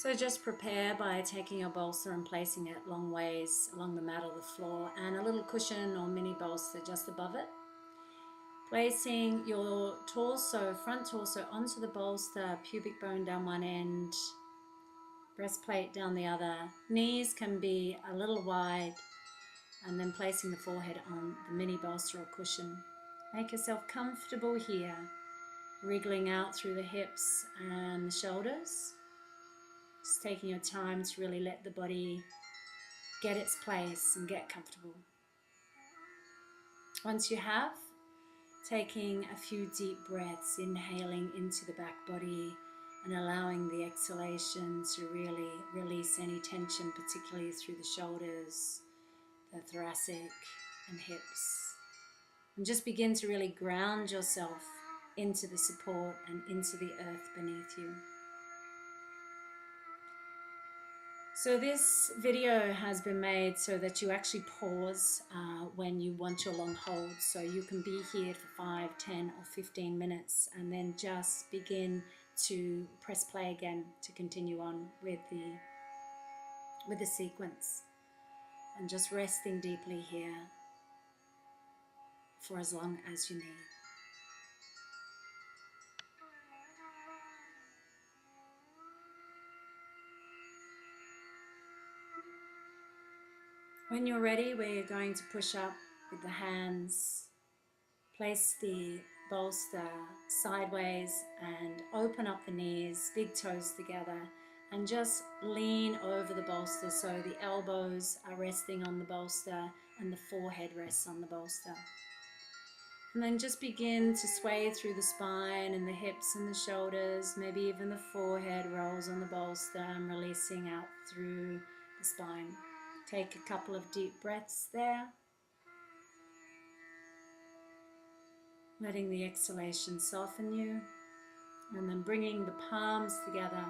So just prepare by taking your bolster and placing it long ways along the mat or the floor, and a little cushion or mini bolster just above it. Placing your torso, front torso, onto the bolster, pubic bone down one end, breastplate down the other. Knees can be a little wide, and then placing the forehead on the mini bolster or cushion. Make yourself comfortable here, wriggling out through the hips and the shoulders. Just taking your time to really let the body get its place and get comfortable. Once you have, taking a few deep breaths, inhaling into the back body and allowing the exhalation to really release any tension, particularly through the shoulders, the thoracic and hips. And just begin to really ground yourself into the support and into the earth beneath you. So this video has been made so that you actually pause when you want your long hold. So you can be here for 5, 10 or 15 minutes and then just begin to press play again to continue on with the sequence. And just resting deeply here for as long as you need. When you're ready, we're going to push up with the hands, place the bolster sideways and open up the knees, big toes together, and just lean over the bolster so the elbows are resting on the bolster and the forehead rests on the bolster. And then just begin to sway through the spine and the hips and the shoulders, maybe even the forehead rolls on the bolster and releasing out through the spine. Take a couple of deep breaths there. Letting the exhalation soften you. And then bringing the palms together.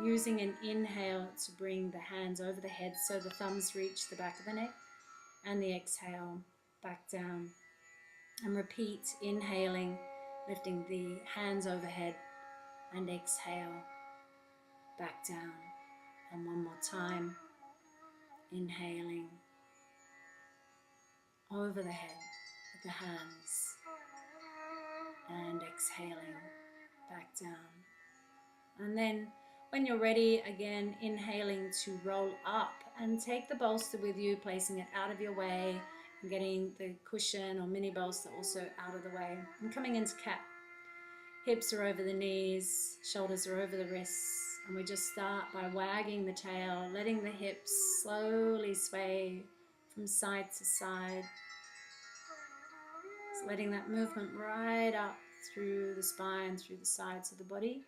Using an inhale to bring the hands over the head so the thumbs reach the back of the neck. And the exhale back down. And repeat, inhaling, lifting the hands overhead. And exhale back down. And one more time. Inhaling over the head with the hands and exhaling back down. And then when you're ready, again inhaling to roll up and take the bolster with you, placing it out of your way and getting the cushion or mini bolster also out of the way. And coming into cat. Hips are over the knees, shoulders are over the wrists. And we just start by wagging the tail, letting the hips slowly sway from side to side. Just letting that movement right up through the spine, through the sides of the body.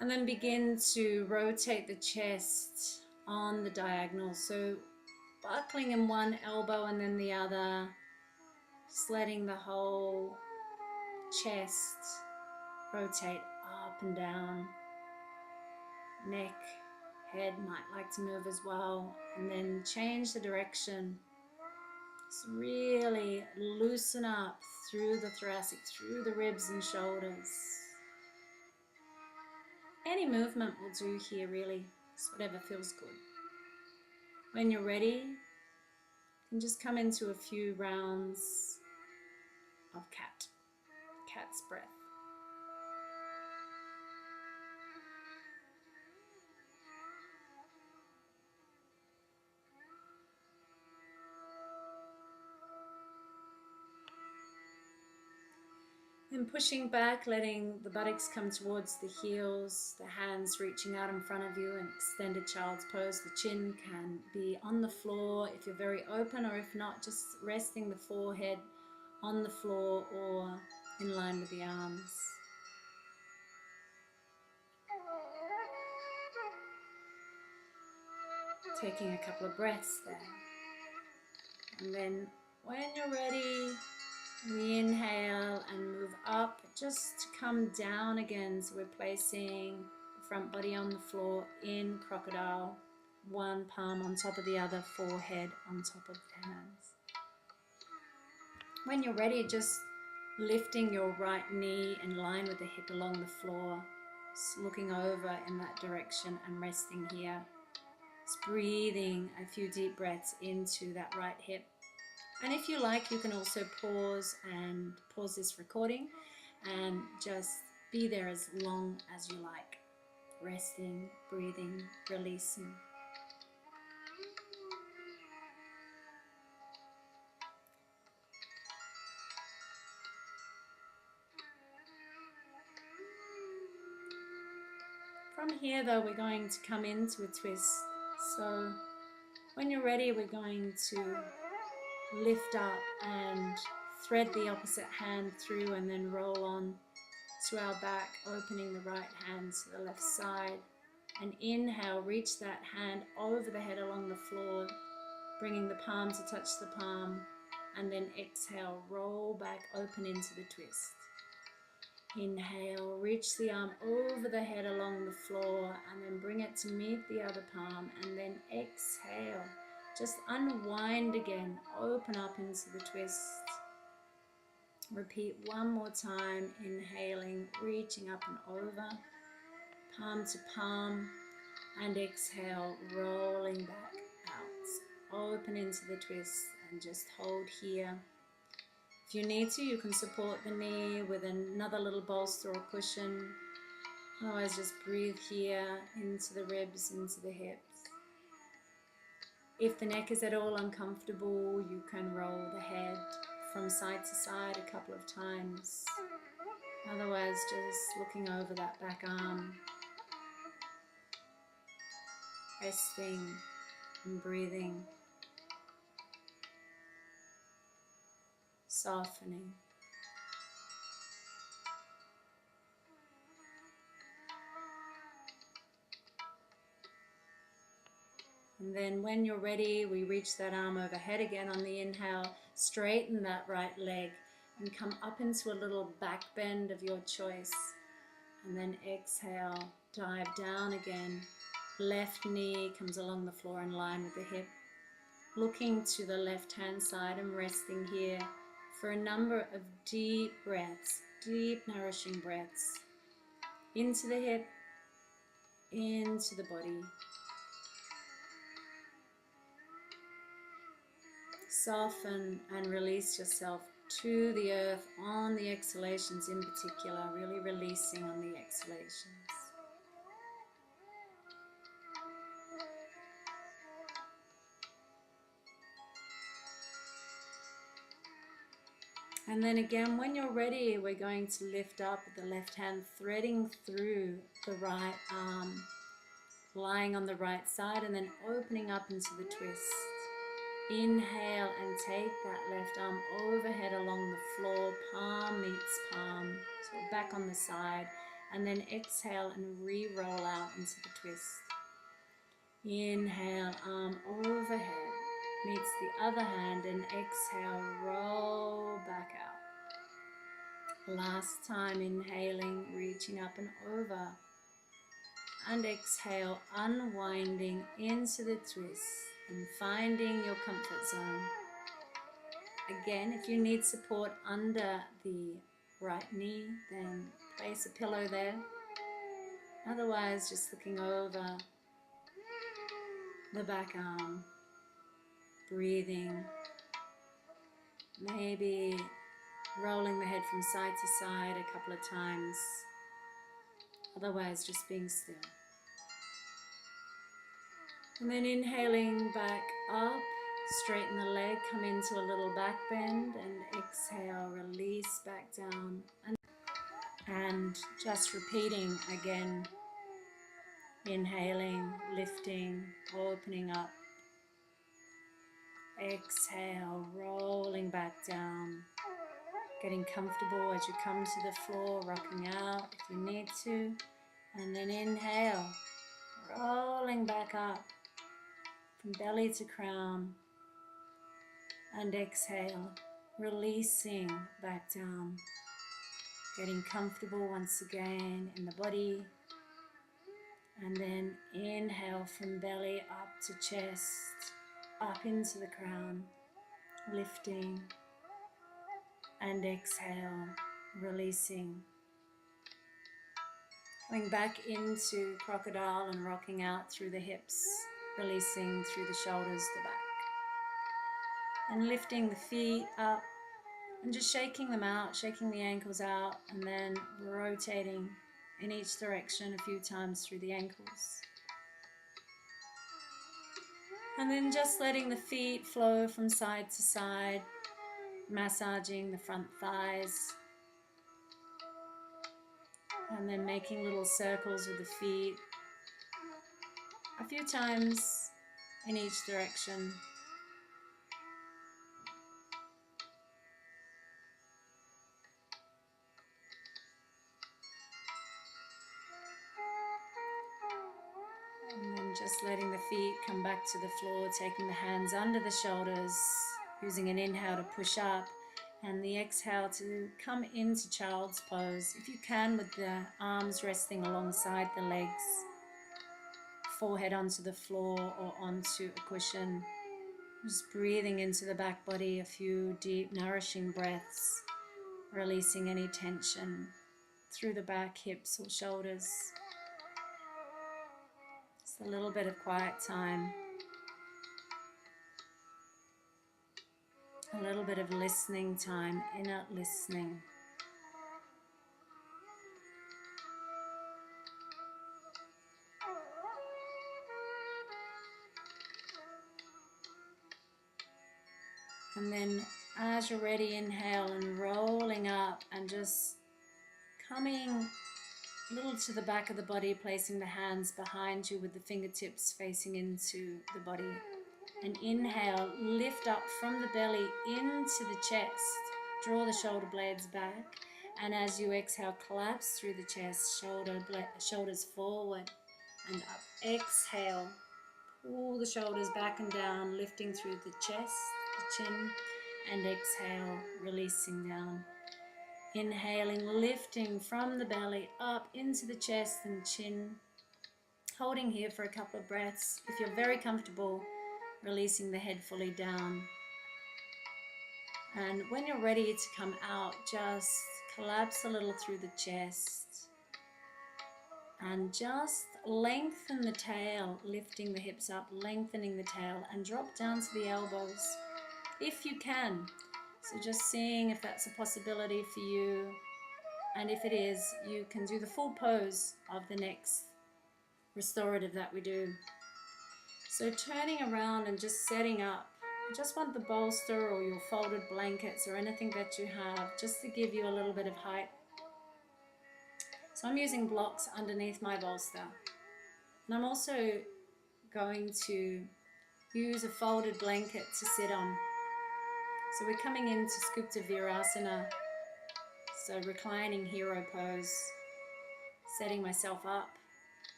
And then begin to rotate the chest on the diagonal. So buckling in one elbow and then the other. Just letting the whole chest rotate up and down. Neck, head might like to move as well. And then change the direction. Just really loosen up through the thoracic, through the ribs and shoulders. Any movement will do here really. Just whatever feels good. When you're ready, you can just come into a few rounds of cat's breath. And pushing back, letting the buttocks come towards the heels, the hands reaching out in front of you in extended child's pose. The chin can be on the floor if you're very open, or if not, just resting the forehead on the floor or in line with the arms. Taking a couple of breaths there. And then when you're ready, we inhale and move up, just to come down again. So we're placing the front body on the floor in crocodile, one palm on top of the other, forehead on top of the hands. When you're ready, just lifting your right knee in line with the hip along the floor, looking over in that direction and resting here. Just breathing a few deep breaths into that right hip. And if you like, you can also pause this recording and just be there as long as you like. Resting, breathing, releasing. From here though, we're going to come into a twist. So when you're ready, we're going to lift up and thread the opposite hand through and then roll on to our back, opening the right hand to the left side. And inhale, reach that hand over the head along the floor, bringing the palm to touch the palm. And then exhale, roll back, open into the twist. Inhale, reach the arm over the head along the floor and then bring it to meet the other palm. And then exhale, just unwind again, open up into the twist. Repeat one more time, inhaling, reaching up and over, palm to palm, and exhale, rolling back out. Open into the twist and just hold here. If you need to, you can support the knee with another little bolster or cushion. Otherwise, just breathe here into the ribs, into the hips. If the neck is at all uncomfortable, you can roll the head from side to side a couple of times. Otherwise, just looking over that back arm, resting and breathing, softening. And then when you're ready, we reach that arm overhead again on the inhale, straighten that right leg and come up into a little back bend of your choice. And then exhale, dive down again. Left knee comes along the floor in line with the hip. Looking to the left hand side and resting here for a number of deep breaths, deep nourishing breaths. Into the hip, into the body. Soften and release yourself to the earth on the exhalations in particular, really releasing on the exhalations. And then again, when you're ready, we're going to lift up with the left hand, threading through the right arm, lying on the right side, and then opening up into the twist. Inhale and take that left arm overhead along the floor, palm meets palm, so back on the side, and then exhale and re-roll out into the twist. Inhale, arm overhead, meets the other hand, and exhale, roll back out. Last time, inhaling, reaching up and over, and exhale, unwinding into the twist and finding your comfort zone. Again, if you need support under the right knee, then place a pillow there. Otherwise, just looking over the back arm, breathing, maybe rolling the head from side to side a couple of times. Otherwise, just being still. And then inhaling back up, straighten the leg, come into a little back bend, and exhale, release back down. And just repeating again, inhaling, lifting, opening up. Exhale, rolling back down. Getting comfortable as you come to the floor, rocking out if you need to. And then inhale, rolling back up from belly to crown. And exhale, releasing back down. Getting comfortable once again in the body. And then inhale from belly up to chest, up into the crown, lifting. and exhale, releasing. Coming back into crocodile and rocking out through the hips, releasing through the shoulders, the back. And lifting the feet up and just shaking them out, shaking the ankles out, and then rotating in each direction a few times through the ankles. And then just letting the feet flow from side to side, massaging the front thighs. And then making little circles with the feet a few times in each direction. And then just letting the feet come back to the floor, taking the hands under the shoulders, using an inhale to push up, and the exhale to come into child's pose. If you can, with the arms resting alongside the legs, forehead onto the floor or onto a cushion. Just breathing into the back body, a few deep, nourishing breaths, releasing any tension through the back, hips or shoulders. Just a little bit of quiet time. A little bit of listening time, inner listening. And then as you're ready, inhale and rolling up and just coming a little to the back of the body, placing the hands behind you with the fingertips facing into the body. And inhale, lift up from the belly into the chest. Draw the shoulder blades back. And as you exhale, collapse through the chest, shoulders forward and up. Exhale, pull the shoulders back and down, lifting through the chest, the chin. And exhale, releasing down. Inhaling, lifting from the belly up into the chest and chin. Holding here for a couple of breaths. If you're very comfortable, releasing the head fully down. And when you're ready to come out, just collapse a little through the chest. And just lengthen the tail, lifting the hips up, lengthening the tail, and drop down to the elbows if you can. So just seeing if that's a possibility for you. And if it is, you can do the full pose of the next restorative that we do. So turning around and just setting up. I just want the bolster or your folded blankets or anything that you have just to give you a little bit of height. So I'm using blocks underneath my bolster. And I'm also going to use a folded blanket to sit on. So we're coming into Supta Virasana. So reclining hero pose. Setting myself up.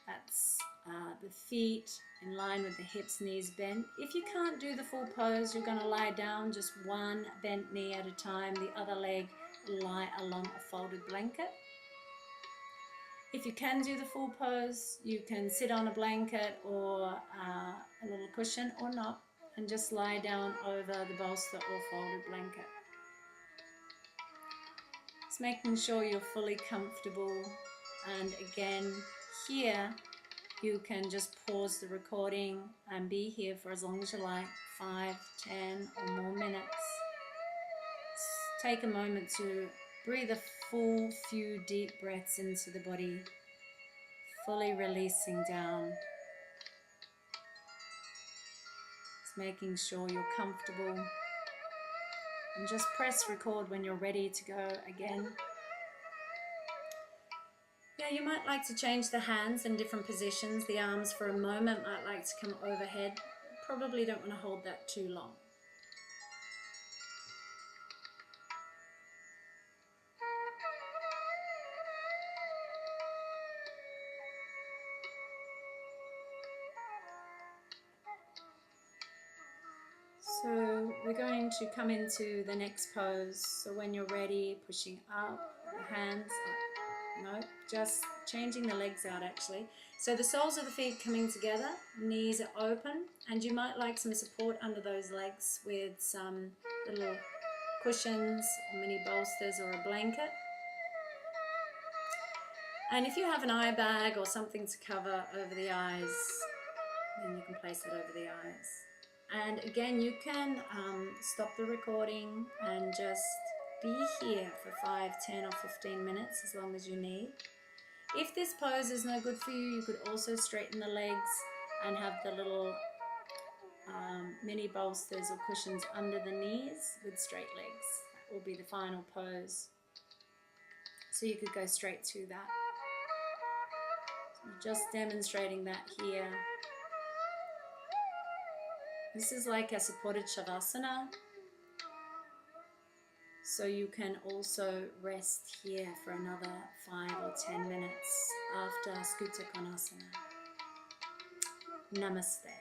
That's the feet in line with the hips, knees bent. If you can't do the full pose, you're going to lie down just one bent knee at a time. The other leg lie along a folded blanket. If you can do the full pose, you can sit on a blanket or a little cushion or not, and just lie down over the bolster or folded blanket. Just making sure you're fully comfortable. And again, here you can just pause the recording and be here for as long as you like, 5, 10 or more minutes. Just take a moment to breathe a full few deep breaths into the body, fully releasing down. Just making sure you're comfortable. And just press record when you're ready to go again. Yeah, you might like to change the hands in different positions. The arms for a moment might like to come overhead. Probably don't want to hold that too long. So we're going to come into the next pose. So when you're ready, pushing up, the hands up. No, just changing the legs out actually. So the soles of the feet coming together, knees are open, and you might like some support under those legs with some little cushions or mini bolsters or a blanket. And if you have an eye bag or something to cover over the eyes, then you can place it over the eyes. And again, you can stop the recording and just be here for 5, 10 or 15 minutes, as long as you need. If this pose is no good for you, you could also straighten the legs and have the little mini bolsters or cushions under the knees with straight legs. That will be the final pose. So you could go straight to that. So just demonstrating that here. This is like a supported shavasana. So you can also rest here for another 5 or 10 minutes after Skuta Konasana. Namaste.